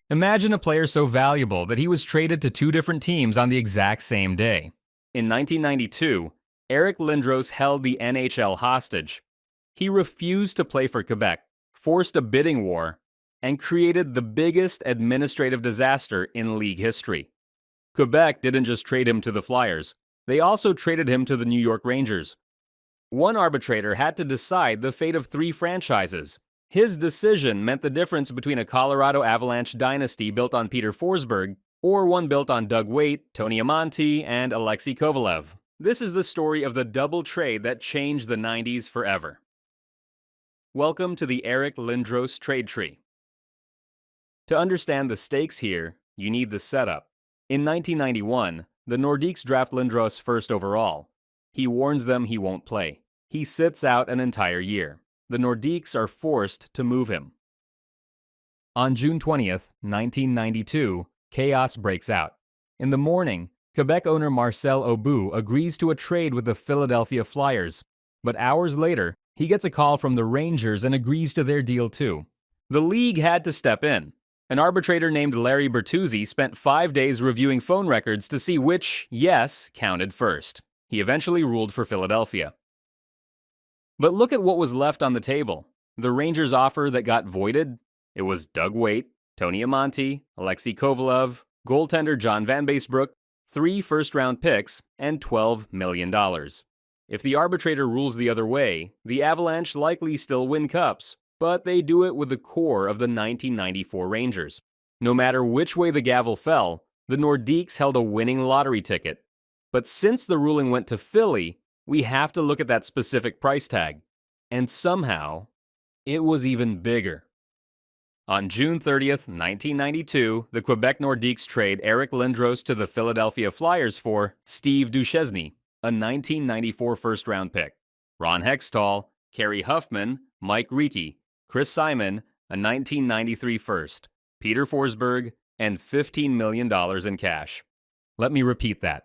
Imagine a player so valuable that he was traded to two different teams on the exact same day. In 1992, Eric Lindros held the NHL hostage. He refused to play for Quebec, forced a bidding war, and created the biggest administrative disaster in league history. Quebec didn't just trade him to the Flyers, they also traded him to the New York Rangers. One arbitrator had to decide the fate of three franchises. His decision meant the difference between a Colorado Avalanche dynasty built on Peter Forsberg or one built on Doug Weight, Tony Amonte, and Alexei Kovalev. This is the story of the double trade that changed the 90s forever. Welcome to the Eric Lindros trade tree. To understand the stakes here, you need the setup. In 1991, the Nordiques draft Lindros first overall. He warns them he won't play. He sits out an entire year. The Nordiques are forced to move him. On June 20th, 1992, chaos breaks out. In the morning, Quebec owner Marcel Aubu agrees to a trade with the Philadelphia Flyers. But hours later, he gets a call from the Rangers and agrees to their deal too. The league had to step in. An arbitrator named Larry Bertuzzi spent 5 days reviewing phone records to see which yes counted first. He eventually ruled for Philadelphia. But look at what was left on the table. The Rangers' offer that got voided? It was Doug Weight, Tony Amonte, Alexei Kovalev, goaltender John Van Beesbrook, 3 first-round picks, and $12 million. If the arbitrator rules the other way, the Avalanche likely still win cups, but they do it with the core of the 1994 Rangers. No matter which way the gavel fell, the Nordiques held a winning lottery ticket. But since the ruling went to Philly, we have to look at that specific price tag. And somehow, it was even bigger. On June 30th, 1992, the Quebec Nordiques trade Eric Lindros to the Philadelphia Flyers for Steve Duchesne, a 1994 first-round pick, Ron Hextall, Kerry Huffman, Mike Ricci, Chris Simon, a 1993 first, Peter Forsberg, and $15 million in cash. Let me repeat that.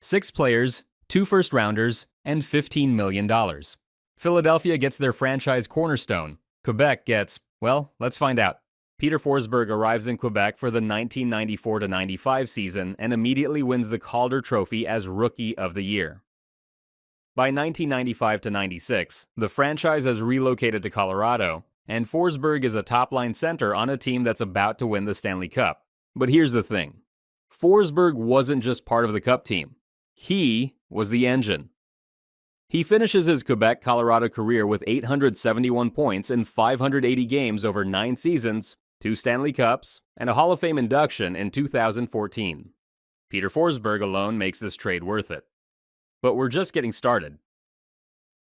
6 players, 2 first-rounders, and $15 million. Philadelphia gets their franchise cornerstone. Quebec gets, well, let's find out. Peter Forsberg arrives in Quebec for the 1994-95 season and immediately wins the Calder Trophy as Rookie of the Year. By 1995-96, the franchise has relocated to Colorado, and Forsberg is a top-line center on a team that's about to win the Stanley Cup. But here's the thing. Forsberg wasn't just part of the Cup team. He was the engine. He finishes his Quebec-Colorado career with 871 points in 580 games over 9 seasons, 2 Stanley Cups, and a Hall of Fame induction in 2014. Peter Forsberg alone makes this trade worth it. But we're just getting started.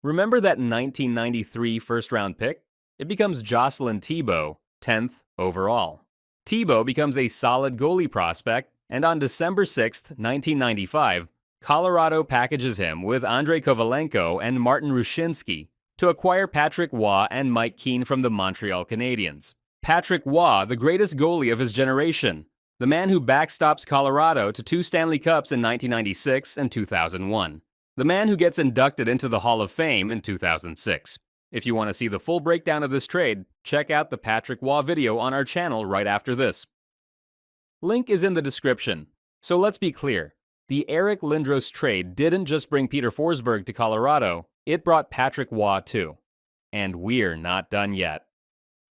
Remember that 1993 first-round pick? It becomes Jocelyn Thibault, 10th overall. Thibault becomes a solid goalie prospect, and on December 6, 1995, Colorado packages him with Andrei Kovalenko and Martin Rushinsky to acquire Patrick Waugh and Mike Keane from the Montreal Canadiens. Patrick Waugh, the greatest goalie of his generation, the man who backstops Colorado to 2 Stanley Cups in 1996 and 2001. The man who gets inducted into the Hall of Fame in 2006. If you want to see the full breakdown of this trade, check out the Patrick Waugh video on our channel right after this. Link is in the description. So let's be clear. The Eric Lindros trade didn't just bring Peter Forsberg to Colorado, it brought Patrick Waugh too. And we're not done yet.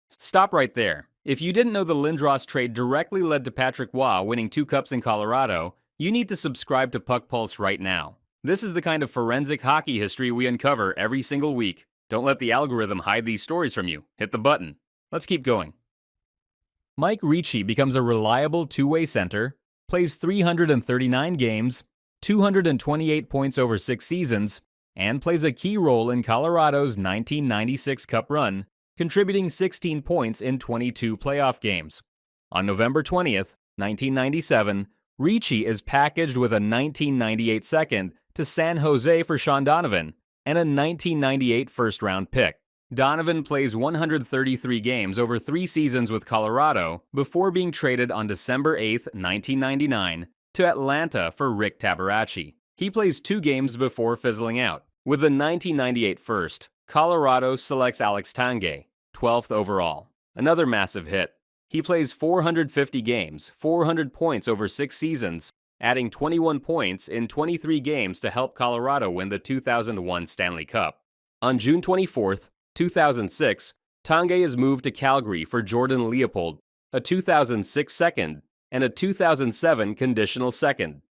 Stop right there. If you didn't know the Lindros trade directly led to Patrick Waugh winning 2 cups in Colorado, you need to subscribe to Puck Pulse right now. This is the kind of forensic hockey history we uncover every single week. Don't let the algorithm hide these stories from you. Hit the button. Let's keep going. Mike Ricci becomes a reliable two-way center, plays 339 games, 228 points over 6 seasons, and plays a key role in Colorado's 1996 Cup run, contributing 16 points in 22 playoff games. On November 20th, 1997, Ricci is packaged with a 1998 second to San Jose for Sean Donovan and a 1998 first-round pick. Donovan plays 133 games over 3 seasons with Colorado before being traded on December 8, 1999, to Atlanta for Rick Tabaracci. He plays 2 games before fizzling out. With the 1998 first, Colorado selects Alex Tanguay, 12th overall. Another massive hit. He plays 450 games, 400 points over 6 seasons, adding 21 points in 23 games to help Colorado win the 2001 Stanley Cup. On June 24, 2006, Tanguay is moved to Calgary for Jordan Leopold, a 2006 second, and a 2007 conditional second.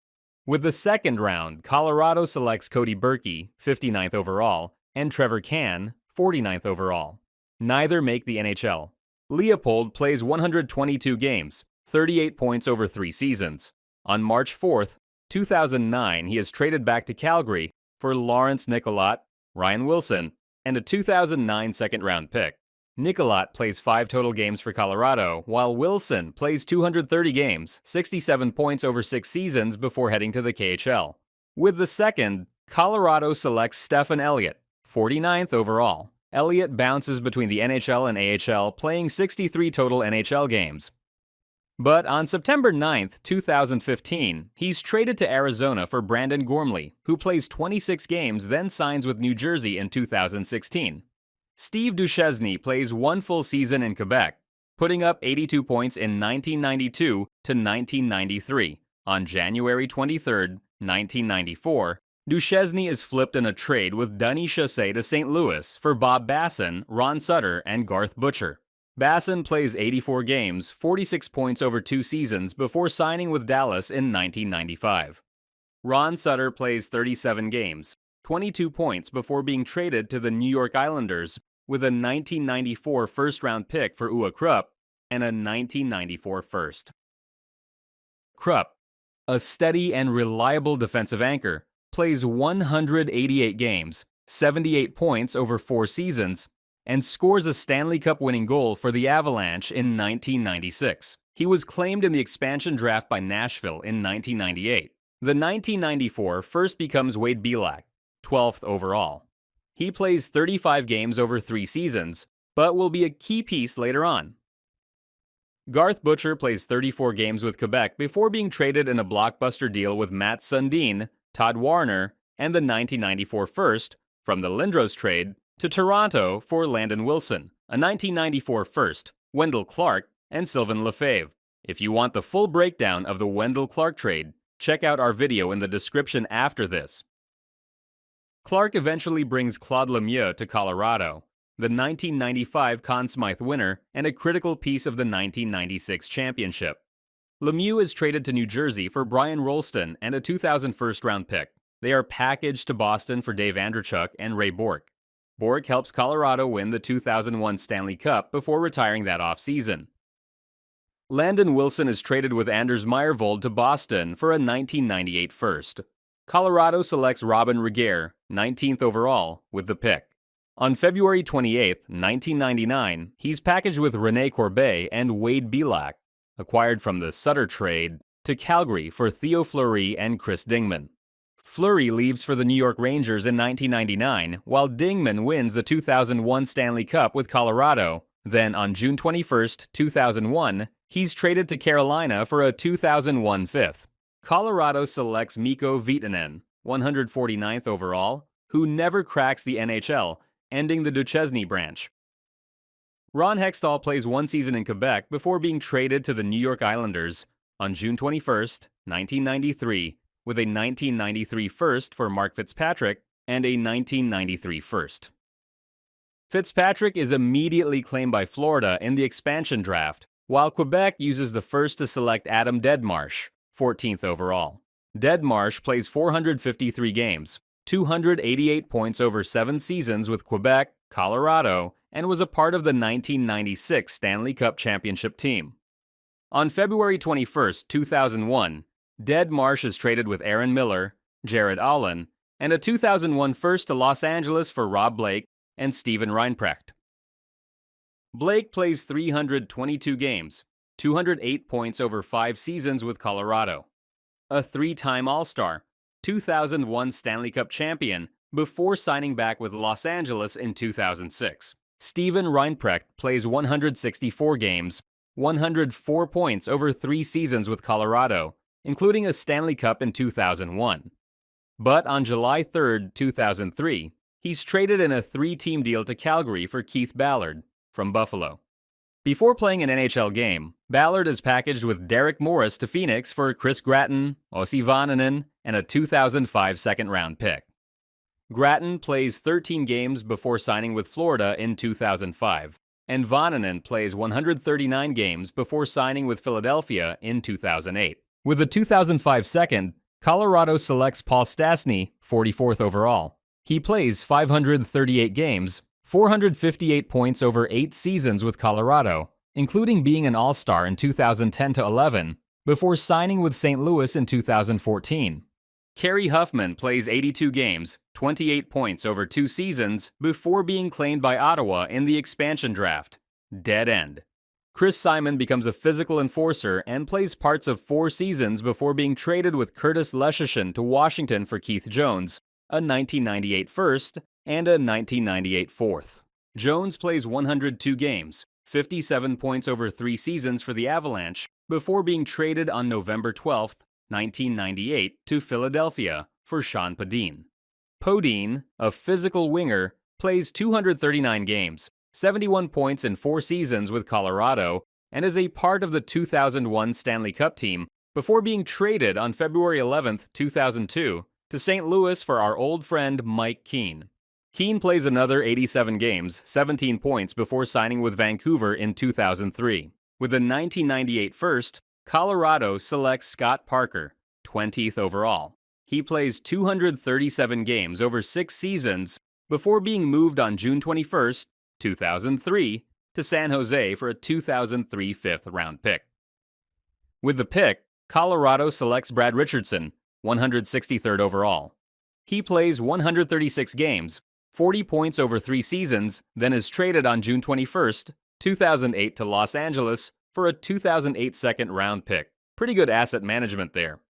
With the second round, Colorado selects Cody Berkey, 59th overall, and Trevor Can, 49th overall. Neither make the NHL. Leopold plays 122 games, 38 points over 3 seasons. On March 4, 2009, he is traded back to Calgary for Lawrence Nicolat, Ryan Wilson, and a 2009 second-round pick. Nicolat plays 5 total games for Colorado, while Wilson plays 230 games, 67 points over 6 seasons before heading to the KHL. With the second, Colorado selects Stefan Elliott, 49th overall. Elliott bounces between the NHL and AHL, playing 63 total NHL games. But on September 9, 2015, he's traded to Arizona for Brandon Gormley, who plays 26 games, then signs with New Jersey in 2016. Steve Duchesne plays 1 full season in Quebec, putting up 82 points in 1992 to 1993. On January 23, 1994, Duchesne is flipped in a trade with Dunny Chassé to St. Louis for Bob Basson, Ron Sutter, and Garth Butcher. Basson plays 84 games, 46 points over 2 seasons before signing with Dallas in 1995. Ron Sutter plays 37 games, 22 points before being traded to the New York Islanders with a 1994 first-round pick for Ua Krupp and a 1994 first. Krupp, a steady and reliable defensive anchor, plays 188 games, 78 points over 4 seasons, and scores a Stanley Cup-winning goal for the Avalanche in 1996. He was claimed in the expansion draft by Nashville in 1998. The 1994 first becomes Wade Belak, 12th overall. He plays 35 games over 3 seasons, but will be a key piece later on. Garth Butcher plays 34 games with Quebec before being traded in a blockbuster deal with Matt Sundin, Todd Warner, and the 1994 first, from the Lindros trade, to Toronto for Landon Wilson, a 1994 first, Wendell Clark, and Sylvain Lefebvre. If you want the full breakdown of the Wendell Clark trade, check out our video in the description after this. Clark eventually brings Claude Lemieux to Colorado, the 1995 Conn Smythe winner and a critical piece of the 1996 championship. Lemieux is traded to New Jersey for Brian Rolston and a 2000 first-round pick. They are packaged to Boston for Dave Andreychuk and Ray Bourque. Bourque helps Colorado win the 2001 Stanley Cup before retiring that offseason. Landon Wilson is traded with Anders Meyervold to Boston for a 1998 first. Colorado selects Robin Regehr, 19th overall, with the pick. On February 28, 1999, he's packaged with Rene Corbet and Wade Belak, acquired from the Sutter trade, to Calgary for Theo Fleury and Chris Dingman. Fleury leaves for the New York Rangers in 1999, while Dingman wins the 2001 Stanley Cup with Colorado. Then on June 21, 2001, he's traded to Carolina for a 2001 fifth. Colorado selects Mikko Viitanen, 149th overall, who never cracks the NHL, ending the Duchesne branch. Ron Hextall plays 1 season in Quebec before being traded to the New York Islanders on June 21, 1993, with a 1993 first for Mark Fitzpatrick and a 1993 first. Fitzpatrick is immediately claimed by Florida in the expansion draft, while Quebec uses the first to select Adam Deadmarsh, 14th overall. Deadmarsh plays 453 games, 288 points over 7 seasons with Quebec, Colorado, and was a part of the 1996 Stanley Cup championship team. On February 21, 2001, Deadmarsh is traded with Aaron Miller, Jared Allen, and a 2001 first to Los Angeles for Rob Blake and Steven Reinprecht. Blake plays 322 games, 208 points over 5 seasons with Colorado. A 3-time All-Star, 2001 Stanley Cup champion, before signing back with Los Angeles in 2006. Steven Reinprecht plays 164 games, 104 points over 3 seasons with Colorado, including a Stanley Cup in 2001. But on July 3, 2003, he's traded in a 3-team deal to Calgary for Keith Ballard from Buffalo. Before playing an NHL game, Ballard is packaged with Derek Morris to Phoenix for Chris Gratton, Ossi Vannanen, and a 2005 second-round pick. Gratton plays 13 games before signing with Florida in 2005, and Vannanen plays 139 games before signing with Philadelphia in 2008. With the 2005 second, Colorado selects Paul Stastny, 44th overall. He plays 538 games, 458 points over 8 seasons with Colorado, including being an All-Star in 2010-11, before signing with St. Louis in 2014. Kerry Huffman plays 82 games, 28 points over 2 seasons, before being claimed by Ottawa in the expansion draft. Dead end. Chris Simon becomes a physical enforcer and plays parts of 4 seasons before being traded with Curtis Leschyshyn to Washington for Keith Jones, a 1998 first and a 1998 fourth. Jones plays 102 games, 57 points over 3 seasons for the Avalanche, before being traded on November 12, 1998 to Philadelphia for Sean Podine. Podine, a physical winger, plays 239 games, 71 points in 4 seasons with Colorado, and is a part of the 2001 Stanley Cup team before being traded on February 11, 2002 to St. Louis for our old friend Mike Keane. Keane plays another 87 games, 17 points before signing with Vancouver in 2003. With the 1998 first, Colorado selects Scott Parker, 20th overall. He plays 237 games over 6 seasons before being moved on June 21, 2003 to San Jose for a 2003 fifth-round pick. With the pick, Colorado selects Brad Richardson, 163rd overall. He plays 136 games, 40 points over 3 seasons, then is traded on June 21, 2008 to Los Angeles for a 2008 second-round pick. Pretty good asset management there.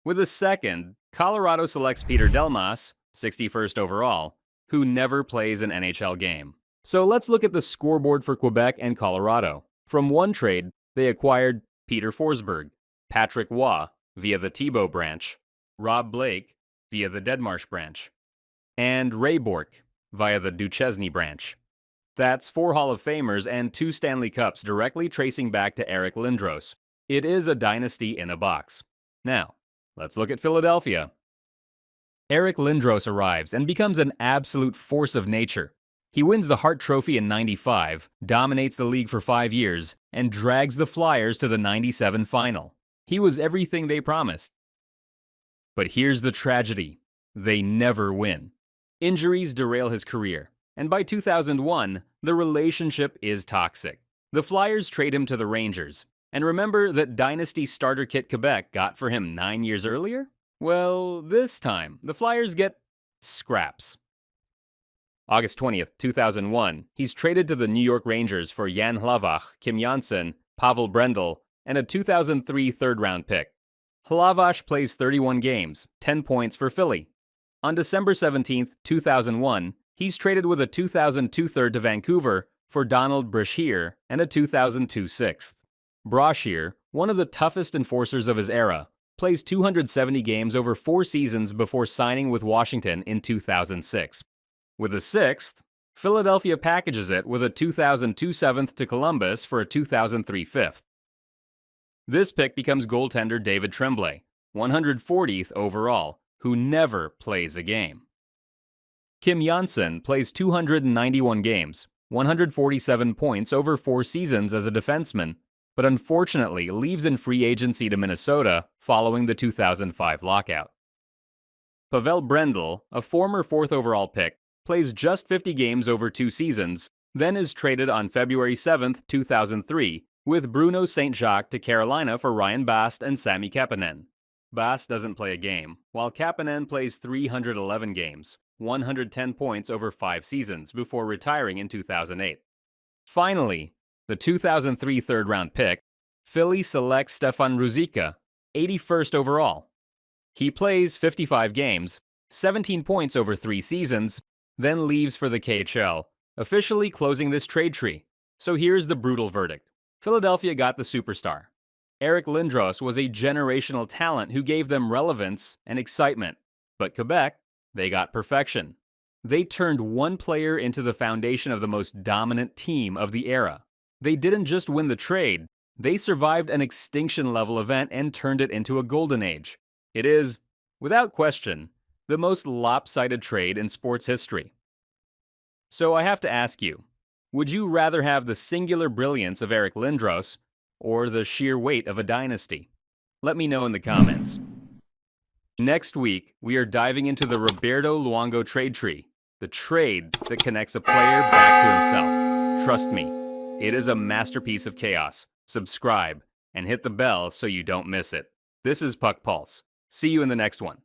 With the second, Colorado selects Peter Delmas, 61st overall, who never plays an NHL game. So let's look at the scoreboard for Quebec and Colorado. From one trade, they acquired Peter Forsberg, Patrick Waugh via the Thibault branch, Rob Blake via the Deadmarsh branch, and Ray Bourque via the Duchesne branch. That's 4 Hall of Famers and 2 Stanley Cups directly tracing back to Eric Lindros. It is a dynasty in a box. Now, let's look at Philadelphia. Eric Lindros arrives and becomes an absolute force of nature. He wins the Hart Trophy in '95, dominates the league for 5 years, and drags the Flyers to the '97 final. He was everything they promised. But here's the tragedy. They never win. Injuries derail his career, and by 2001, the relationship is toxic. The Flyers trade him to the Rangers, and remember that Dynasty starter kit Quebec got for him 9 years earlier? Well, this time, the Flyers get scraps. August 20th, 2001, he's traded to the New York Rangers for Jan Hlavach, Kim Janssen, Pavel Brendel, and a 2003 third-round pick. Hlavach plays 31 games, 10 points for Philly. On December 17th, 2001, he's traded with a 2002 third to Vancouver for Donald Brashear and a 2002 sixth. Brashear, one of the toughest enforcers of his era, plays 270 games over 4 seasons before signing with Washington in 2006. With a sixth, Philadelphia packages it with a 2002 seventh to Columbus for a 2003 fifth. This pick becomes goaltender David Tremblay, 140th overall, who never plays a game. Kim Janssen plays 291 games, 147 points over 4 seasons as a defenseman, but unfortunately leaves in free agency to Minnesota following the 2005 lockout. Pavel Brendel, a former 4th overall pick, plays just 50 games over 2 seasons, then is traded on February 7, 2003, with Bruno St. Jacques to Carolina for Ryan Bast and Sami Kapanen. Bast doesn't play a game, while Kapanen plays 311 games, 110 points over 5 seasons before retiring in 2008. Finally, the 2003 third-round pick, Philly selects Stefan Ruzicka, 81st overall. He plays 55 games, 17 points over 3 seasons, then leaves for the KHL, officially closing this trade tree. So here's the brutal verdict. Philadelphia got the superstar. Eric Lindros was a generational talent who gave them relevance and excitement. But Quebec, they got perfection. They turned one player into the foundation of the most dominant team of the era. They didn't just win the trade, they survived an extinction-level event and turned it into a golden age. It is, without question, the most lopsided trade in sports history. So I have to ask you, would you rather have the singular brilliance of Eric Lindros or the sheer weight of a dynasty? Let me know in the comments. Next week, we are diving into the Roberto Luongo trade tree, the trade that connects a player back to himself. Trust me, it is a masterpiece of chaos. Subscribe and hit the bell so you don't miss it. This is Puck Pulse. See you in the next one.